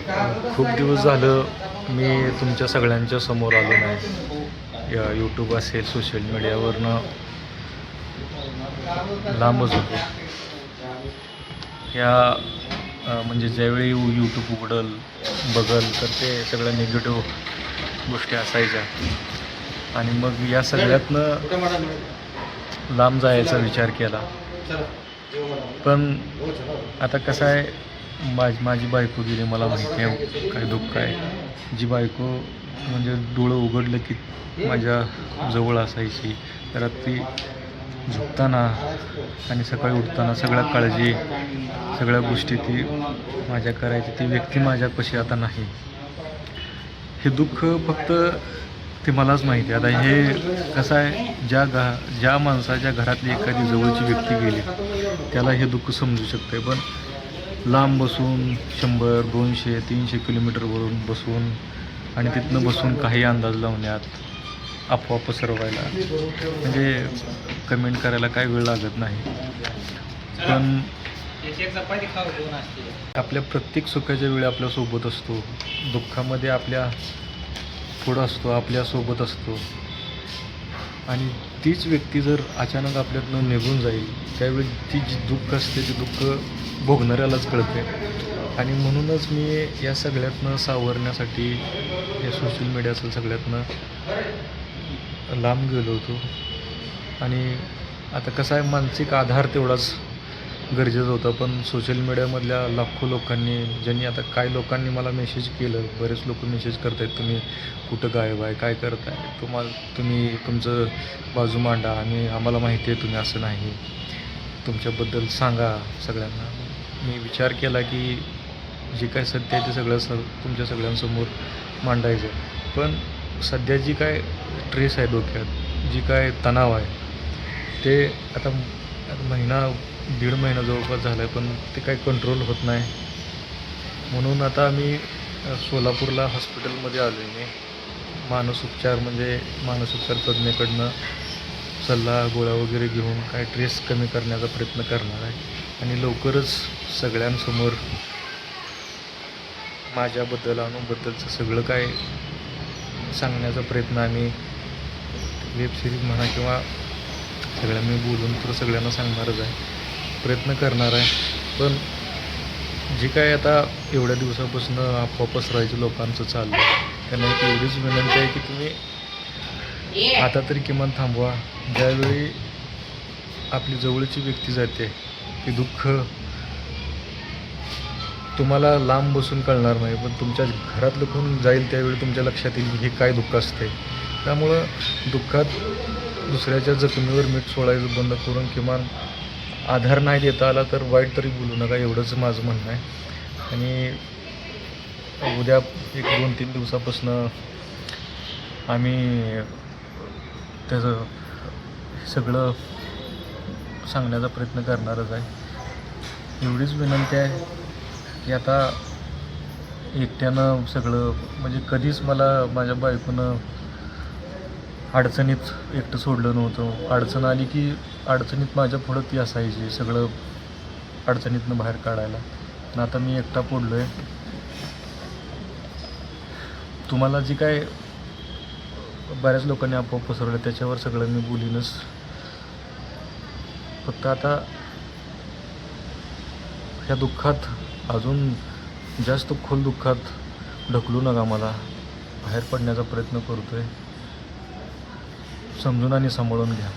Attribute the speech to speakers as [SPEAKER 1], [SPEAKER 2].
[SPEAKER 1] खूप दिवस झालं मी तुमच्या सगळ्यांच्या समोर आलो नाही. या यूट्यूब असेल, सोशल मीडियावरनं लांबच होतो. म्हणजे ज्यावेळी यूट्यूब उघडल बघल तर ते सगळ्या निगेटिव्ह गोष्टी असायच्या आणि मग या सगळ्यातनं लांब जायचा विचार केला. पण आता कसं आहे, माझी बायको गेली, मला माहिती आहे काय दुःख आहे. जी बायको म्हणजे डोळं उघडलं की माझ्या जवळ असायची, रात्री झोपताना आणि सकाळी उठताना सगळ्या काळजी, सगळ्या गोष्टी ती माझ्या करायची. ती व्यक्ती माझ्यापाशी आता नाही. हे दुःख फक्त ते मलाच माहिती आहे. आता हे कसं आहे, ज्या माणसाच्या घरातली एखादी जवळची व्यक्ती गेली त्याला हे दुःख समजू शकते. पण लांब बसून 100, 200, 300 किलोमीटरवरून बसून आणि तिथनं बसून काही अंदाज लावण्यात, अफवा पसरवायला, म्हणजे कमेंट करायला काही वेळ लागत नाही. पण आपल्या प्रत्येक सुखाच्या वेळी आपल्यासोबत असतो, दुःखामध्ये आपल्या पुढं असतो, आपल्यासोबत असतो. आणि तीच व्यक्ती जर अचानक आपल्यातनं निघून जाईल त्यावेळी ती जी दुःख असते ते दुःख भोगणाऱ्यालाच कळते. आणि म्हणूनच मी या सगळ्यातनं सावरण्यासाठी या सोशल मीडियाचं सगळ्यातनं लांब गेलो होतो. आणि आता कसं आहे, मानसिक आधार तेवढाच गरजेचं होतं. पण सोशल मीडियामधल्या लाखो लोकांनी, ज्यांनी आता काही लोकांनी मला मेसेज केलं, बरेच लोक मेसेज करत आहेत, तुम्ही कुठं गायब आहे, काय करत आहे, तुम्ही तुमचं बाजू मांडा, आणि आम्हाला माहिती आहे तुम्ही असं नाही, तुमच्याबद्दल सांगा सगळ्यांना. मी विचार केला की जे काय सत्य आहे ते सगळं तुमच्या सगळ्यांसमोर मांडायचं. पण सध्या जी काय ट्रेस आहे डोक्यात, जी काय तणाव आहे, ते आता दीड महिना जवळपास झाला आहे, पण ते काही कंट्रोल होत नाही. म्हणून आता मी सोलापूरला हॉस्पिटलमध्ये आलो आहे. मी मानसोपचार तज्ज्ञाकडनं सल्ला गोळ्या वगैरे घेऊन काय ट्रेस कमी करण्याचा प्रयत्न करणार आहे. आणि लवकरच सगळ्यांसमोर माझ्याबद्दल, अनुभवबद्दलचं सगळं काय सांगण्याचा प्रयत्न आम्ही वेब सिरीज म्हणा किंवा सगळ्या मी बोलून तर सगळ्यांना सांगणारच आहे, प्रयत्न करणार आहे. पण जे काय आता एवढ्या दिवसापासून अफवा पसरवायचं लोकांचं चाललं आहे, त्यांना एक एवढीच विनंती आहे की तुम्ही आता तरी किमान थांबवा. ज्यावेळी आपली जवळची व्यक्ती जाते ते दुःख तुम्हाला लांब बसून कळणार नाही, पण तुमच्या घरातलं कोण जाईल त्यावेळी तुमच्या लक्षात येईल हे काय दुःख असते. त्यामुळं दुःखात दुसऱ्याच्या जखमीवर मीठ सोडायचं बंद करून किमान आधार नाही देता आला तर वाईट तरी बोलू नका, एवढंच माझं म्हणणं आहे. आणि उद्या 1-2-3 दिवसापासून आम्ही त्याचं सगळं सांगण्याचा प्रयत्न करणारच आहे. एवढीच विनंती आहे की आता एकट्यानं सगळं, म्हणजे कधीच मला माझ्या बायकोनं अडचणीत एकटं सोडलं नव्हतं. अडचण आली की अडचणीत माझ्या पुढं ती असायची, सगळं अडचणीतनं बाहेर काढायला. आणि आता मी एकटा पडलो आहे. तुम्हाला जी काय बऱ्याच लोकांनी अफवा पसरवल्या त्याच्यावर सगळं मी बोलीनच. फक्त आता ह्या दुःखात अजून जास्त खोल दुःखात ढकलू नका, मला बाहेर पडण्याचा प्रयत्न करतो आहे. समजून आणि सांभाळून घ्या.